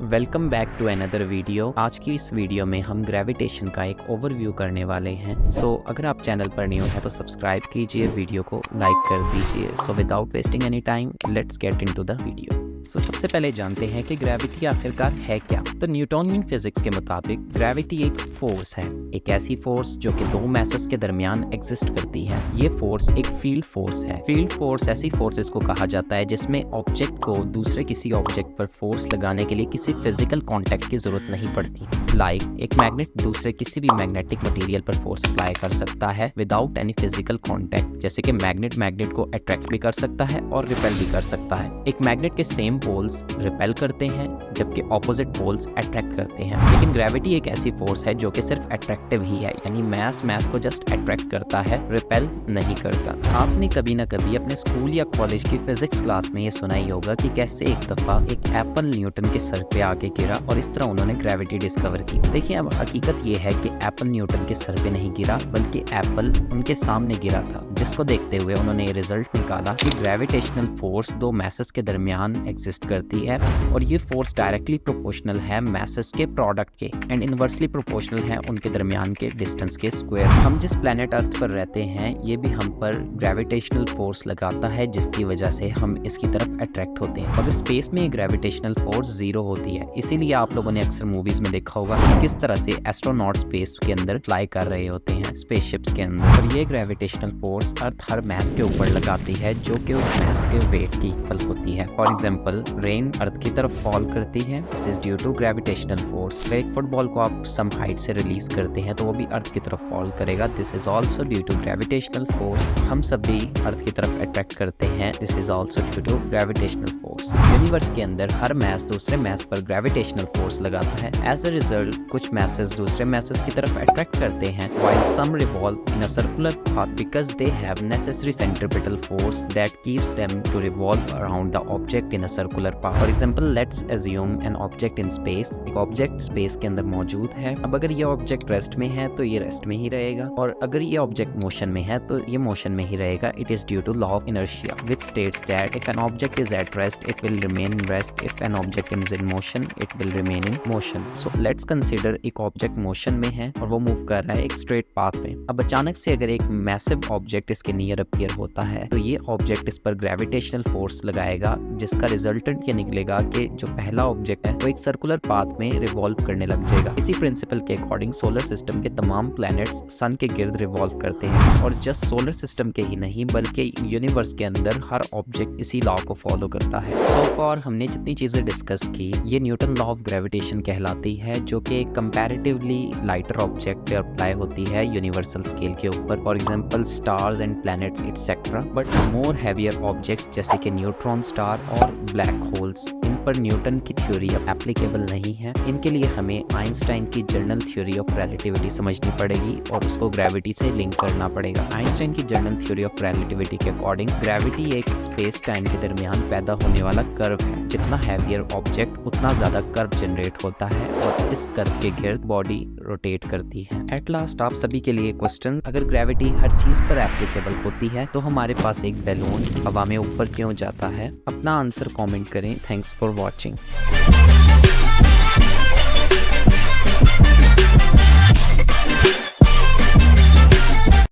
Welcome back to another video. आज की इस वीडियो में हम ग्रेविटेशन का एक ओवरव्यू करने वाले हैं। अगर आप चैनल पर न्यू हैं तो सब्सक्राइब कीजिए, वीडियो को लाइक कर दीजिए। Without wasting any time let's get into the video. सबसे पहले जानते हैं कि ग्रेविटी आखिरकार है क्या। तो न्यूटोनियन फिजिक्स के मुताबिक ग्रेविटी एक फोर्स है, एक ऐसी फोर्स जो कि दो मैसेस के दरमियान एग्जिस्ट करती है। ये फोर्स एक फील्ड फोर्स है। फील्ड फोर्स ऐसी फोर्सेस को कहा जाता है जिसमें ऑब्जेक्ट को दूसरे किसी ऑब्जेक्ट पर फोर्स लगाने के लिए किसी फिजिकल कांटेक्ट की जरूरत नहीं पड़ती। लाइक एक मैग्नेट दूसरे किसी भी मैग्नेटिक मटेरियल पर फोर्स अप्लाई कर सकता है विदाउट एनी फिजिकल कांटेक्ट। जैसे कि मैग्नेट को अट्रैक्ट भी कर सकता है और रिपेल भी कर सकता है। एक मैग्नेट के सेम पोल्स रिपेल करते हैं जबकि ऑपोजिट पोल्स अट्रैक्ट करते हैं। लेकिन ग्रेविटी एक ऐसी फोर्स है जो कि सिर्फ अट्रैक्टिव ही है, यानी मैस को जस्ट अट्रैक्ट करता है, रिपेल नहीं करता। आपने कभी ना कभी अपने स्कूल या कॉलेज की फिजिक्स क्लास में ये सुना ही होगा कि कैसे एक दफा एक एप्पल न्यूटन के सर पे आके गिरा और इस तरह उन्होंने ग्रेविटी डिस्कवर की। देखिए, अब हकीकत ये है कि एप्पल न्यूटन के सर पे नहीं गिरा बल्कि एप्पल उनके सामने गिरा था, जिसको देखते हुए उन्होंने ये रिजल्ट निकाला कि ग्रेविटेशनल फोर्स दो मैसेस के दरमियान एग्जिस्ट करती है और ये फोर्स डायरेक्टली प्रोपोर्शनल है मैसेस के प्रोडक्ट के एंड इनवर्सली प्रोपोर्शनल है उनके दरमियान के डिस्टेंस के स्क्वायर। हम जिस प्लेनेट अर्थ पर रहते हैं ये भी हम पर ग्रेविटेशनल फोर्स लगाता है, जिसकी वजह से हम इसकी तरफ अट्रैक्ट होते हैं। अगर स्पेस में ग्रेविटेशनल फोर्स जीरो होती है, इसीलिए आप लोगों ने अक्सर मूवीज में देखा होगा कि किस तरह से एस्ट्रोनॉट स्पेस के अंदर फ्लाई कर रहे होते हैं स्पेसशिप्स के अंदर। और ये ग्रेविटेशनल फोर्स अर्थ हर मैस के ऊपर लगाती है जो कि उस मैस के वेट की इक्वल होती है। फॉर एग्जाम्पल, रेन अर्थ की तरफ फॉल करती है, this is due to gravitational force. अगर एक फुटबॉल को आप सम हाइट से रिलीज करते हैं तो वो भी अर्थ की तरफ फॉल करेगा, this is also due to gravitational force. हम सब भी अर्थ की तरफ अट्रैक्ट करते हैं, this is also due to gravitational force. Universe के अंदर हर मैस दूसरे मैस पर ग्रेविटेशनल फोर्स लगाता है। एज अ रिजल्ट कुछ मैसेस दूसरे मैसेस की तरफ अट्रैक्ट करते हैं while some revolve in a circular path because they have necessary centripetal force that keeps them to revolve around the object in a circular path. For example, let's assume an object in space. एक object space के अंदर मौजूद है। अब अगर ये object rest में है तो ये रेस्ट में ही रहेगा, और अगर ये ऑब्जेक्ट मोशन में है तो ये मोशन में ही रहेगा। It is due to law of inertia, which states that if an object is at rest, it will remain in rest. If an object is in motion, it will remain in motion. So let's consider एक object motion में है और वो move कर रहा है एक straight path में। अब अचानक से अगर एक मैसिव ऑब्जेक्ट इसके नियर अपीयर होता है तो ये ऑब्जेक्ट इस पर ग्रेविटेशनल फोर्स लगाएगा, जिसका रिजल्टेंट ये निकलेगा कि जो पहला ऑब्जेक्ट है वो एक सर्कुलर पाथ में रिवॉल्व करने लग जाएगा। इसी प्रिंसिपल के अकॉर्डिंग सोलर सिस्टम के तमाम प्लैनेट्स सन के गिर्द रिवॉल्व करते हैं, और जस्ट सोलर सिस्टम के ही नहीं बल्कि यूनिवर्स के अंदर हर ऑब्जेक्ट इसी लॉ को फॉलो करता है। सो फॉर हमने जितनी चीजें डिस्कस की ये न्यूटन लॉ ऑफ ग्रेविटेशन कहलाती है, जो कि कंपैरेटिवली लाइटर ऑब्जेक्ट पर अप्लाई होती है यूनिवर्सल स्केल के ऊपर। For example stars and planets etcetera. But more heavier objects जैसे कि न्यूट्रॉन स्टार और ब्लैक होल्स, इन पर न्यूटन की थ्योरी एप्लीकेबल नहीं है। इनके लिए हमें आइंस्टाइन की जनरल थ्योरी ऑफ रिलेटिविटी समझनी पड़ेगी और उसको ग्रेविटी से लिंक करना पड़ेगा। आइंस्टाइन की जनरल थ्योरी ऑफ रिलेटिविटी के अकॉर्डिंग ग्रेविटी एक स्पेस टाइम के दरमियान पैदा होने वाला कर्व है। जितना हैवियर ऑब्जेक्ट उतना ज्यादा कर्व जनरेट होता है और इस कर्व के गिर्द बॉडी रोटेट करती है। एट लास्ट आप सभी के लिए क्वेश्चन, अगर ग्रेविटी हर चीज पर एप्लीकेबल होती है तो हमारे पास एक बैलून हवा में ऊपर क्यों जाता है? अपना आंसर कमेंट करें। Thanks for watching.